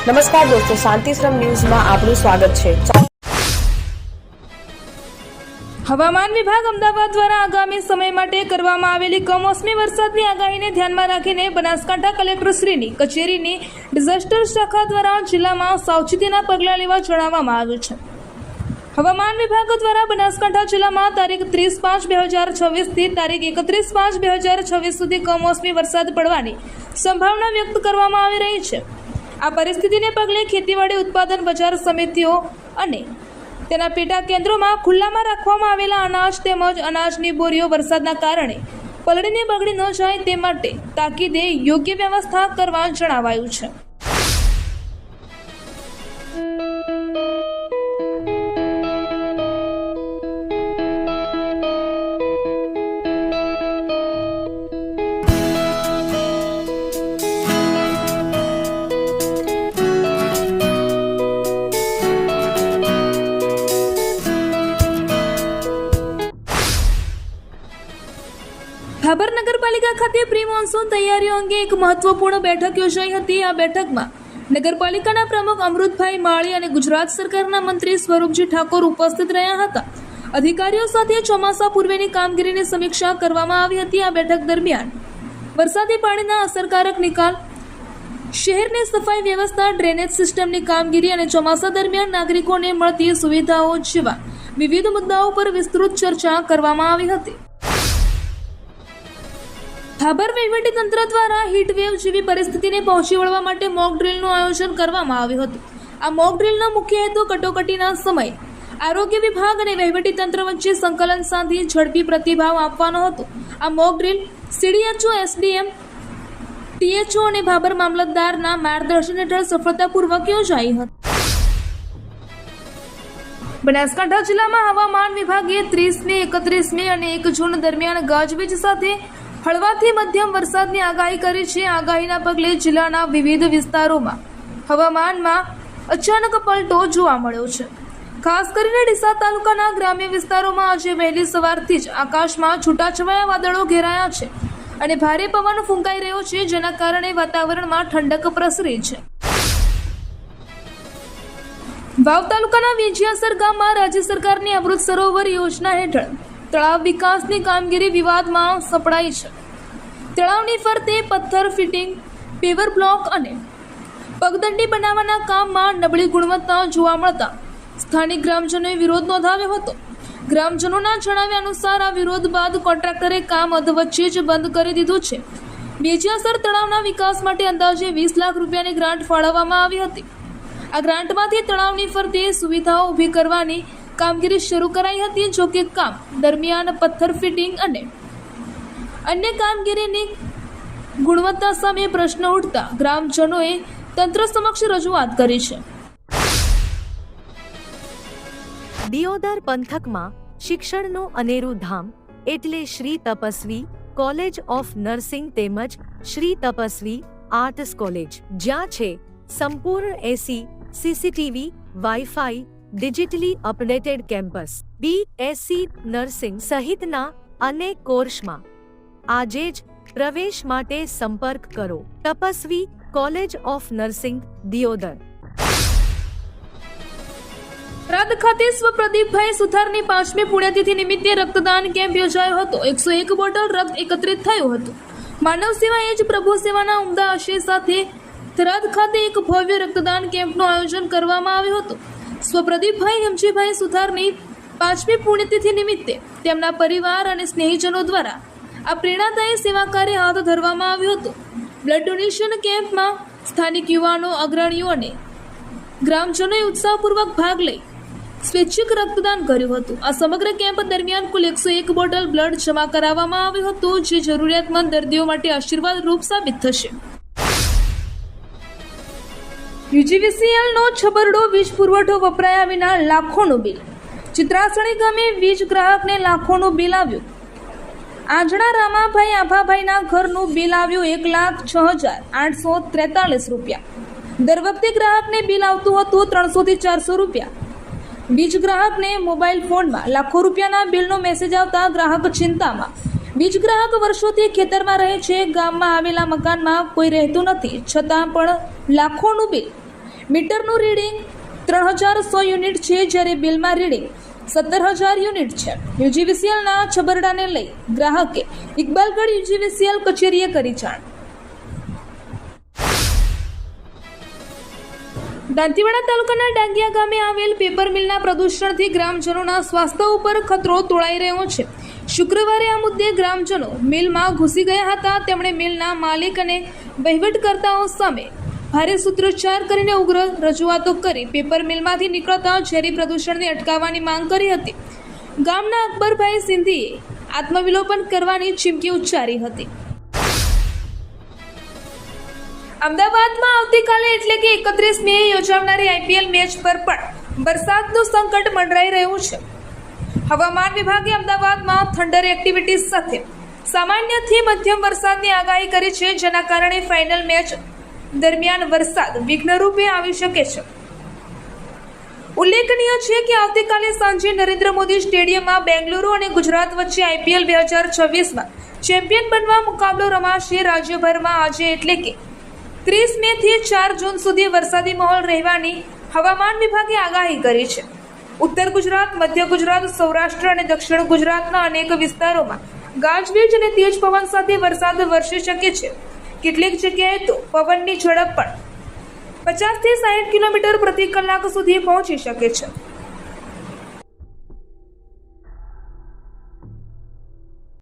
નમસ્કાર દોસ્તો, શાંતિશ્રમ ન્યૂઝમાં આપનું સ્વાગત છે। હવામાન વિભાગ અમદાવાદ દ્વારા આગામી સમય માટે કરવામાં આવેલી કમોસમી વરસાદની આગાહીને ધ્યાનમાં રાખીને બનાસકાંઠા કલેક્ટરશ્રીની કચેરીની ડિઝાસ્ટર શાખા દ્વારા જિલ્લામાં સાવચેતીના પગલાં લેવા જણાવવામાં આવ્યું છે। હવામાન વિભાગ દ્વારા બનાસકાંઠા જિલ્લામાં તારીખ 30/5/2026 થી તારીખ 31/5/2026 સુધી કમોસમી વરસાદ પડવાની સંભાવના વ્યક્ત કરવામાં આવી રહી છે। આ પરિસ્થિતિને પગલે ખેતીવાડી ઉત્પાદન બજાર સમિતિઓ અને તેના પેટા કેન્દ્રોમાં ખુલ્લામાં રાખવામાં આવેલા અનાજ તેમજ અનાજની બોરીઓ વરસાદના કારણે પલળીને બગડી ન જાય તે માટે તાકીદે યોગ્ય વ્યવસ્થા કરવા જણાવાયું છે। ભાભર નગરપાલિકા ખાતે પ્રી મોન્સૂન તૈયારીઓ અંગે એક મહત્વપૂર્ણ બેઠક યોજાઈ હતી। આ બેઠકમાં નગરપાલિકાના પ્રમુખ અમૃતભાઈ માળી અને ગુજરાત સરકારના મંત્રી સ્વરૂપજી ઠાકોર ઉપસ્થિત રહ્યા હતા। અધિકારીઓ સાથે ચોમાસા પૂર્વેની કામગીરીની સમીક્ષા કરવામાં આવી હતી। આ બેઠક દરમિયાન વરસાદી પાણીના અસરકારક નિકાલ, શહેરની સફાઈ વ્યવસ્થા, ડ્રેનેજ સિસ્ટમની કામગીરી અને ચોમાસા દરમિયાન નાગરિકોને મળતી સુવિધાઓ જેવા વિવિધ મુદ્દાઓ પર વિસ્તૃત ચર્ચા કરવામાં આવી હતી। ભાભર વહીવટીતંત્ર દ્વારા હીટવેવ જેવી પરિસ્થિતિને પહોંચી વળવા માટે મોક ડ્રીલનું આયોજન કરવામાં આવ્યું હતું। આ મોક ડ્રીલનો મુખ્ય હેતુ કટોકટીના સમયે આરોગ્ય વિભાગ અને વહીવટીતંત્ર વચ્ચે સંકલન સાધી ઝડપી પ્રતિભાવ આપવાનો હતો। આ mock drill CDHO, SDM, THO અને ભાભર મામલતદારના માર્ગદર્શન હેઠળ સફળતાપૂર્વક યોજાઈ હતી। બનાસકાંઠા જિલ્લામાં હવામાન વિભાગે 30મી, 31મી અને 1 જૂન દરમિયાન ગાજવીજ સાથે હળવાથી મધ્યમ વરસાદની આગાહી કરી છે। આગાહીના પગલે જિલ્લાના વિવિધ વિસ્તારોમાં હવામાનમાં અચાનક પલટો જોવા મળ્યો છે। ખાસ કરીને ડીસા તાલુકાના ગ્રામ્ય વિસ્તારોમાં આજે વહેલી સવારથી જ આકાશમાં છૂટાછવાયા વાદળો ઘેરાયા છે અને ભારે પવન ફૂંકાઈ રહ્યો છે, જેના કારણે વાતાવરણમાં ઠંડક પ્રસરી છે। વાવ તાલુકાના વેજિયાસર ગામમાં રાજ્ય સરકારની અમૃત સરોવર યોજના હેઠળ તળાવ વિકાસની કામગીરી વિવાદમાં સપડાઈ છે। તળાવની ફરતે પથ્થર ફિટિંગ, પેવર બ્લોક અને પગદંડી બનાવવાના કામમાં નબળી ગુણવત્તા જોવા મળતા સ્થાનિક ગ્રામજનોએ વિરોધ નોંધાવ્યો હતો। ગ્રામજનોના જણાવ્યા અનુસાર આ વિરોધ બાદ કોન્ટ્રાક્ટરે કામ અધવચ્ચે જ બંધ કરી દીધું છે। વેજિયાસર તળાવના વિકાસ માટે અંદાજે 20 લાખ રૂપિયાની ગ્રાન્ટ ફાળવવામાં આવી હતી। આ ગ્રાન્ટમાંથી તળાવની ફરતે સુવિધાઓ ઊભી કરવાની કામગીરી શરૂ કરાઈ હતી। જો કે કામ દરમિયાન પથ્થર ફિટિંગ અને અન્ય કામગીરીની ગુણવત્તા સામે પ્રશ્ન ઉઠતા ગ્રામજનોએ તંત્ર સમક્ષ રજૂઆત કરી છે। દિયોદર પંથકમાં શિક્ષણનું અનેરું ધામ એટલે Shri Tapasvi college of nursing તેમજ શ્રી તપસ્વી આર્ટ્સ કોલેજ, જ્યાં છે સંપૂર્ણ AC, CCTV, wifi, digitally updated campus, BSc nursing સહિતના અનેક કોર્સમાં આજે જ પ્રવેશ માટે સંપર્ક કરો। Tapasvi college of nursing, Deodar. Tharad ખાતે સ્વપ્રદીપભાઈ સુથારની 5મી પુણ્યતિથિ નિમિત્તે રક્તદાન કેમ્પ યોજાયો હતો। 101 બોટલ રક્ત એકત્રિત થયું હતું। માનવ સેવા એ જ પ્રભુ સેવાના ઉમદા આશય સાથે થરાદ ખાતે એક ભવ્ય રક્તદાન કેમ્પનું આયોજન કરવામાં આવ્યું હતું। સ્વપ્રદીપભાઈ હેમજીભાઈ સુથારની 5મી પુણ્યતિથિ નિમિત્તે તેમના પરિવાર અને સ્નેહીજનો દ્વારા આ પ્રેરણાદાયી સેવા કાર્ય હાથ ધરવામાં આવ્યું હતું। બ્લડ ડોનેશન કેમ્પમાં સ્થાનિક યુવાનો, અગ્રણીઓ અને ગ્રામજનોએ ઉત્સાહપૂર્વક ભાગ લઈ સ્વૈચ્છિક રક્તદાન કર્યું હતું। આ સમગ્ર કેમ્પ દરમિયાન કુલ 101 બોટલ બ્લડ જમા કરાવવામાં આવ્યું હતું, જે જરૂરિયાતમંદ દર્દીઓ માટે આશીર્વાદ રૂપ સાબિત થશે। UGVCLનો છબરડો વીજ પુરવઠો વપરાયા વિના લાખોનું બિલ। ચિત્રાસણી ગામે વીજ ગ્રાહકને લાખોનું બિલ આવ્યું। આંજણા રામાભાઈ આભાભાઈના ઘરનું બિલ આવ્યું 1,06,843 રૂપિયા। દર વખતે ગ્રાહકને બિલ આવતું હતું 300 થી 400 રૂપિયા। વીજ ગ્રાહકને મોબાઈલ ફોનમાં લાખો રૂપિયાના બિલનો મેસેજ આવતા ગ્રાહક ચિંતામાં। વીજ ગ્રાહક વર્ષોથી ખેતરમાં રહે છે, ગામમાં આવેલા મકાનમાં કોઈ રહેતું નથી, છતાં પણ લાખોનું બિલ। મીટરનું રીડિંગ 3100 યુનિટ છે, જ્યારે બિલમાં રીડિંગ 17,000 યુનિટ છે. યુજીવીસીએલના છબરડાને લઈ ગ્રાહકે ઇકબાલગઢ યુજીવીસીએલ કચેરીએ કરી જાણ. દાંતીવાડા તાલુકાના ડાંગિયા ગામે આવેલ પેપર મિલના પ્રદૂષણથી ગ્રામજનોના સ્વાસ્થ્ય ઉપર ખતરો તોળાઈ રહ્યો છે. શુક્રવારે આ મુદ્દે ગ્રામજનો મિલમાં ઘૂસી ગયા હતા. તેમણે મિલના માલિક અને વહીવટકર્તાઓ સામે ભારે સૂત્રોચ્ચાર કરીને ઉગ્ર રજૂઆતો કરી પેપર મિલમાંથી નીકળતા ઝેરી પ્રદૂષણને અટકાવવાની માંગ કરી હતી. ગામના અકબરભાઈ સિંધીએ આત્મવિલોપન કરવાની ચીમકી ઉચ્ચારી હતી. અમદાવાદમાં આવતીકાલે એટલે કે 31 મે યોજાનારી IPL મેચ પર પણ વરસાદનું સંકટ મંડરાઈ રહ્યું છે. હવામાન વિભાગે અમદાવાદમાં થંડર એક્ટિવિટીઝ સાથે સામાન્યથી મધ્યમ વરસાદની આગાહી કરી છે, જેના કારણે ફાઇનલ મેચ દરમિયાન વરસાદ વિઘ્નરૂપે આવી શકે છે. ઉલ્લેખનીય છે કે આવતીકાલે સાંજે નરેન્દ્ર મોદી સ્ટેડિયમમાં બેંગલુરુ અને ગુજરાત વચ્ચે IPL 2026માં ચેમ્પિયન બનવા મુકાબલો રમાશે. રાજ્યભરમાં આજે એટલે કે 30 મે થી 4 જૂન સુધી વરસાદી માહોલ રહેવાની હવામાન વિભાગે આગાહી કરી છે. ઉત્તર ગુજરાત, મધ્ય ગુજરાત, સૌરાષ્ટ્ર અને દક્ષિણ ગુજરાતના અનેક વિસ્તારોમાં ગાજવીજ અને તેજ પવન સાથે વરસાદ વરસી શકે છે. કેટલીક જગ્યાએ તો પવનની ઝડપ પણ 50 થી 60 કિલોમીટર પ્રતિ કલાક સુધી પહોંચી શકે છે.